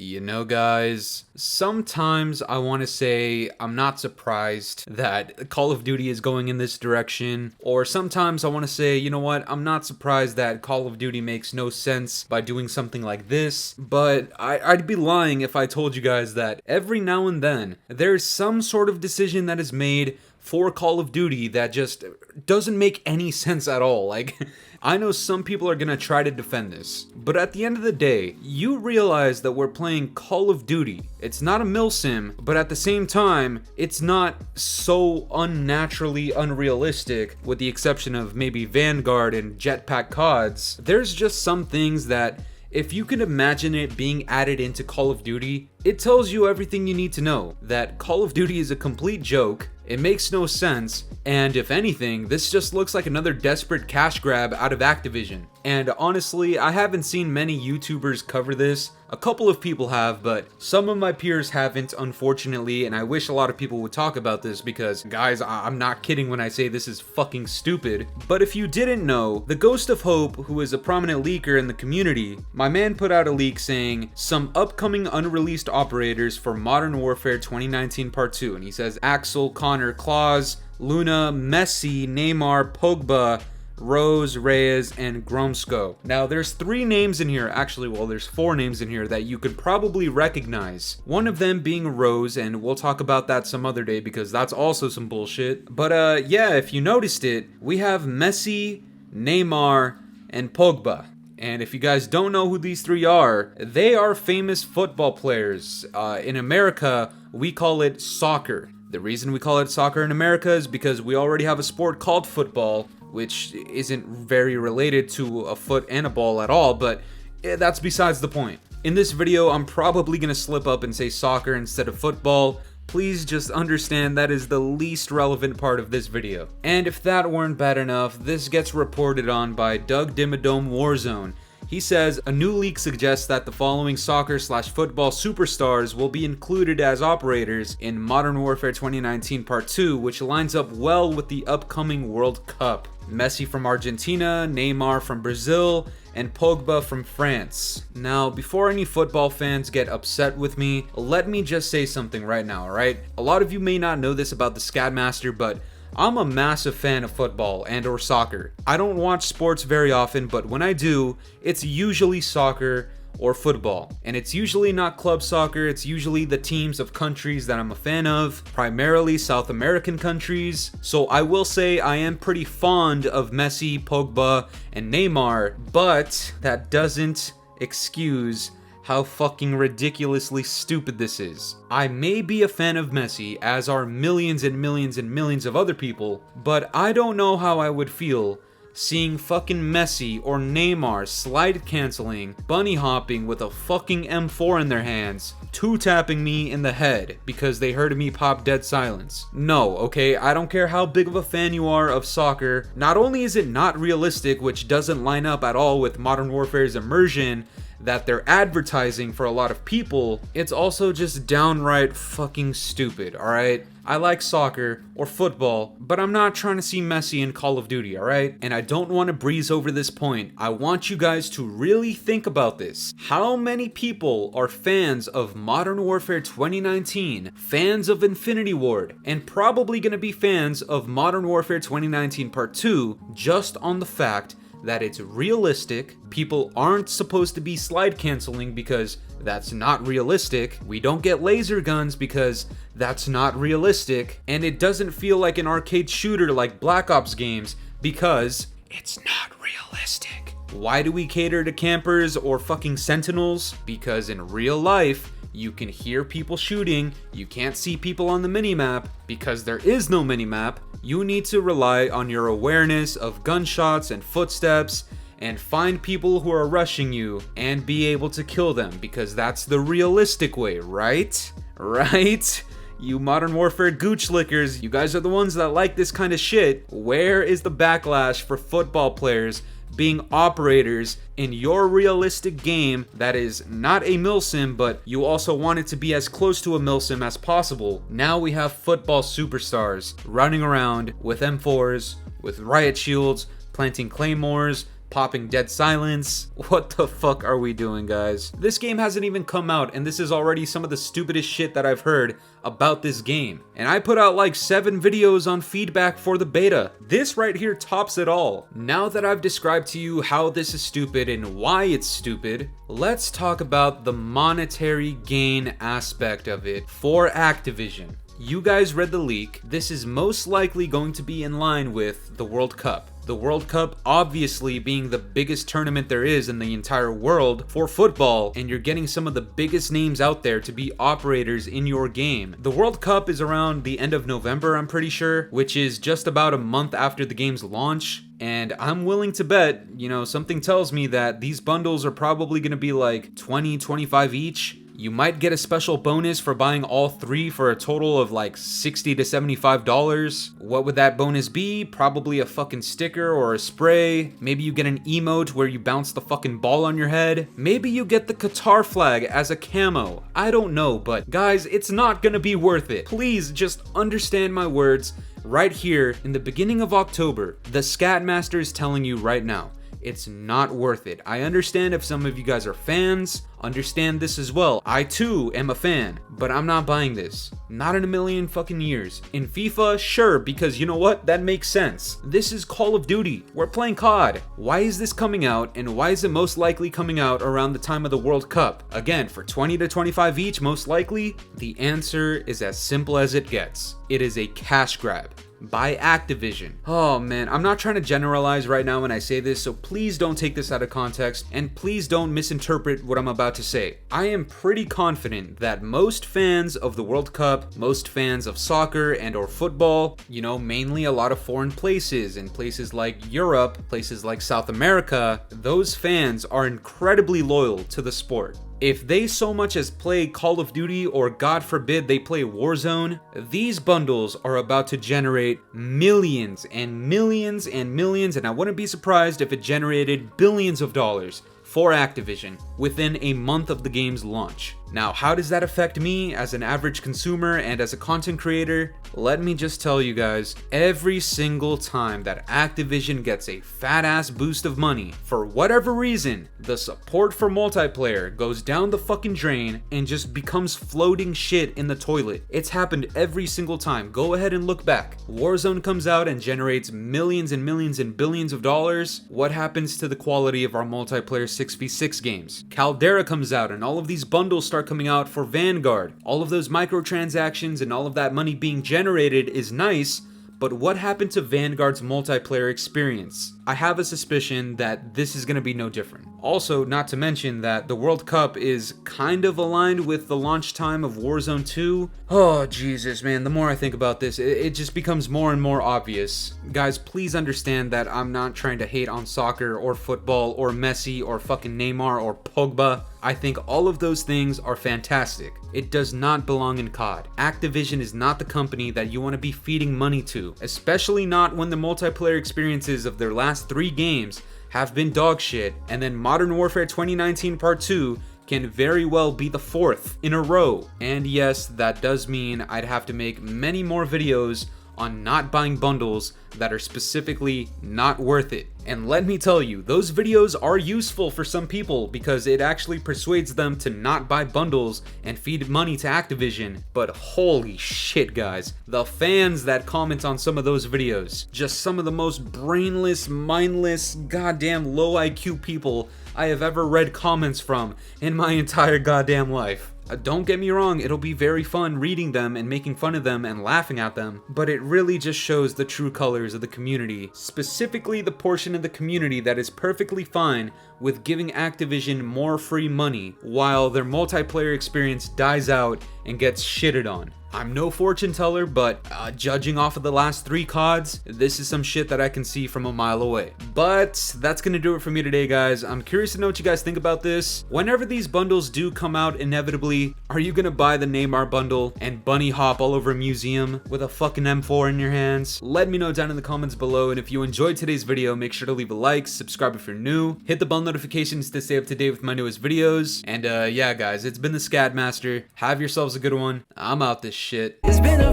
You know, guys, sometimes I want to say I'm not surprised that Call of Duty is going in this direction, or sometimes I want to say, you know what, I'm not surprised that Call of Duty makes no sense by doing something like this, but I'd be lying if I told you guys that every now and then there's some sort of decision that is made for Call of Duty that just doesn't make any sense at all. Like, I know some people are gonna try to defend this, but at the end of the day, you realize that we're playing Call of Duty. It's not a milsim, but at the same time, it's not so unnaturally unrealistic, with the exception of maybe Vanguard and Jetpack CODs. There's just some things that, if you can imagine it being added into Call of Duty, it tells you everything you need to know. That Call of Duty is a complete joke, it makes no sense, and if anything, this just looks like another desperate cash grab out of Activision. And honestly, I haven't seen many YouTubers cover this. A couple of people have, but some of my peers haven't, unfortunately, and I wish a lot of people would talk about this because, guys, I'm not kidding when I say this is fucking stupid. But if you didn't know, the Ghost of Hope, who is a prominent leaker in the community, my man put out a leak saying some upcoming unreleased operators for Modern Warfare 2019 Part 2, and he says Axel, Connor, Claus, Luna, MESSI, Neymar, POGBA, Rose, Reyes, and Gromsko. Now, there's 3 names in here, actually, well, there's 4 names in here that you could probably recognize. One of them being Rose, and we'll talk about that some other day because that's also some bullshit. But yeah, if you noticed it, we have MESSI, Neymar, and POGBA. And if you guys don't know who these 3 are, they are famous football players. In America, we call it soccer. The reason we call it soccer in America is because we already have a sport called football, which isn't very related to a foot and a ball at all, but that's besides the point. In this video, I'm probably gonna slip up and say soccer instead of football. Please just understand that is the least relevant part of this video. And if that weren't bad enough, this gets reported on by Doug Dimmadome Warzone. He says, a new leak suggests that the following soccer/football superstars will be included as operators in Modern Warfare 2019 Part 2, which lines up well with the upcoming World Cup. Messi from Argentina, Neymar from Brazil, and Pogba from France. Now, before any football fans get upset with me, let me just say something right now, alright? A lot of you may not know this about the SCAT Master, but I'm a massive fan of football and or soccer. I don't watch sports very often, but when I do, it's usually soccer or football. And it's usually not club soccer, it's usually the teams of countries that I'm a fan of, primarily South American countries. So I will say I am pretty fond of Messi, Pogba, and Neymar, but that doesn't excuse how fucking ridiculously stupid this is. I may be a fan of Messi, as are millions and millions and millions of other people, but I don't know how I would feel seeing fucking Messi or Neymar slide canceling, bunny hopping with a fucking M4 in their hands, 2-tapping me in the head because they heard me pop dead silence. No, okay, I don't care how big of a fan you are of soccer. Not only is it not realistic, which doesn't line up at all with Modern Warfare's immersion that they're advertising for a lot of people, it's also just downright fucking stupid, alright? I like soccer or football, but I'm not trying to see Messi in Call of Duty, alright? And I don't want to breeze over this point. I want you guys to really think about this. How many people are fans of Modern Warfare 2019, fans of Infinity Ward, and probably gonna be fans of Modern Warfare 2019 Part 2 just on the fact that it's realistic, people aren't supposed to be slide canceling because that's not realistic, we don't get laser guns because that's not realistic, and it doesn't feel like an arcade shooter like Black Ops games because it's not realistic. Why do we cater to campers or fucking sentinels? Because in real life, you can hear people shooting, you can't see people on the minimap. Because there is no minimap, you need to rely on your awareness of gunshots and footsteps and find people who are rushing you and be able to kill them, because that's the realistic way, right? Right? You Modern Warfare gooch lickers, you guys are the ones that like this kind of shit. Where is the backlash for football players being operators in your realistic game that is not a milsim, but you also want it to be as close to a milsim as possible? Now we have football superstars running around with M4s, with riot shields, planting claymores, popping dead silence. What the fuck are we doing, guys? This game hasn't even come out, and this is already some of the stupidest shit that I've heard about this game. And I put out like 7 videos on feedback for the beta. This right here tops it all. Now that I've described to you how this is stupid and why it's stupid, let's talk about the monetary gain aspect of it for Activision. You guys read the leak. This is most likely going to be in line with the World Cup. The World Cup obviously being the biggest tournament there is in the entire world for football, and you're getting some of the biggest names out there to be operators in your game. The World Cup is around the end of November, I'm pretty sure, which is just about a month after the game's launch. And I'm willing to bet, something tells me that these bundles are probably going to be like 20, 25 each. You might get a special bonus for buying all 3 for a total of like $60 to $75. What would that bonus be? Probably a fucking sticker or a spray. Maybe you get an emote where you bounce the fucking ball on your head. Maybe you get the Qatar flag as a camo. I don't know, but guys, it's not gonna be worth it. Please just understand my words. Right here in the beginning of October, the Scat Master is telling you right now, it's not worth it. I understand if some of you guys are fans, understand this as well. I too am a fan, but I'm not buying this. Not in a million fucking years. In FIFA, sure, because you know what? That makes sense. This is Call of Duty. We're playing COD. Why is this coming out, and why is it most likely coming out around the time of the World Cup? Again, for 20 to 25 each, most likely? The answer is as simple as it gets. It is a cash grab by Activision. Oh man, I'm not trying to generalize right now when I say this, so please don't take this out of context, and please don't misinterpret what I'm about to say. I am pretty confident that most fans of the World Cup, most fans of soccer and or football, mainly a lot of foreign places, in places like Europe, places like South America, those fans are incredibly loyal to the sport. If they so much as play Call of Duty, or God forbid they play Warzone, these bundles are about to generate millions and millions and millions, and I wouldn't be surprised if it generated billions of dollars for Activision within a month of the game's launch. Now, how does that affect me as an average consumer and as a content creator? Let me just tell you guys, every single time that Activision gets a fat ass boost of money, for whatever reason, the support for multiplayer goes down the fucking drain and just becomes floating shit in the toilet. It's happened every single time. Go ahead and look back. Warzone comes out and generates millions and millions and billions of dollars. What happens to the quality of our multiplayer 6v6 games? Caldera comes out and all of these bundles start coming out for Vanguard. All of those microtransactions and all of that money being generated is nice, but what happened to Vanguard's multiplayer experience? I have a suspicion that this is going to be no different. Also, not to mention that the World Cup is kind of aligned with the launch time of Warzone 2. Oh, Jesus, man, the more I think about this, it just becomes more and more obvious. Guys, please understand that I'm not trying to hate on soccer or football or Messi or fucking Neymar or POGBA. I think all of those things are fantastic. It does not belong in COD. Activision is not the company that you want to be feeding money to, especially not when the multiplayer experiences of their last 3 games have been dog shit, and then Modern Warfare 2019 Part 2 can very well be the 4th in a row. And yes, that does mean I'd have to make many more videos on not buying bundles that are specifically not worth it. And let me tell you, those videos are useful for some people because it actually persuades them to not buy bundles and feed money to Activision. But holy shit, guys, the fans that comment on some of those videos, just some of the most brainless, mindless, goddamn low IQ people I have ever read comments from in my entire goddamn life. Don't get me wrong, it'll be very fun reading them and making fun of them and laughing at them, but it really just shows the true colors of the community, specifically the portion of the community that is perfectly fine with giving Activision more free money while their multiplayer experience dies out and gets shitted on. I'm no fortune teller, but judging off of the last 3 CODs, this is some shit that I can see from a mile away. But that's gonna do it for me today, guys. I'm curious to know what you guys think about this. Whenever these bundles do come out inevitably, are you gonna buy the Neymar bundle and bunny hop all over a museum with a fucking M4 in your hands? Let me know down in the comments below, and if you enjoyed today's video, make sure to leave a like, subscribe if you're new, hit the bell notifications to stay up to date with my newest videos, and yeah guys, it's been the Scat Master. Have yourselves a good one. I'm out this shit. It's been a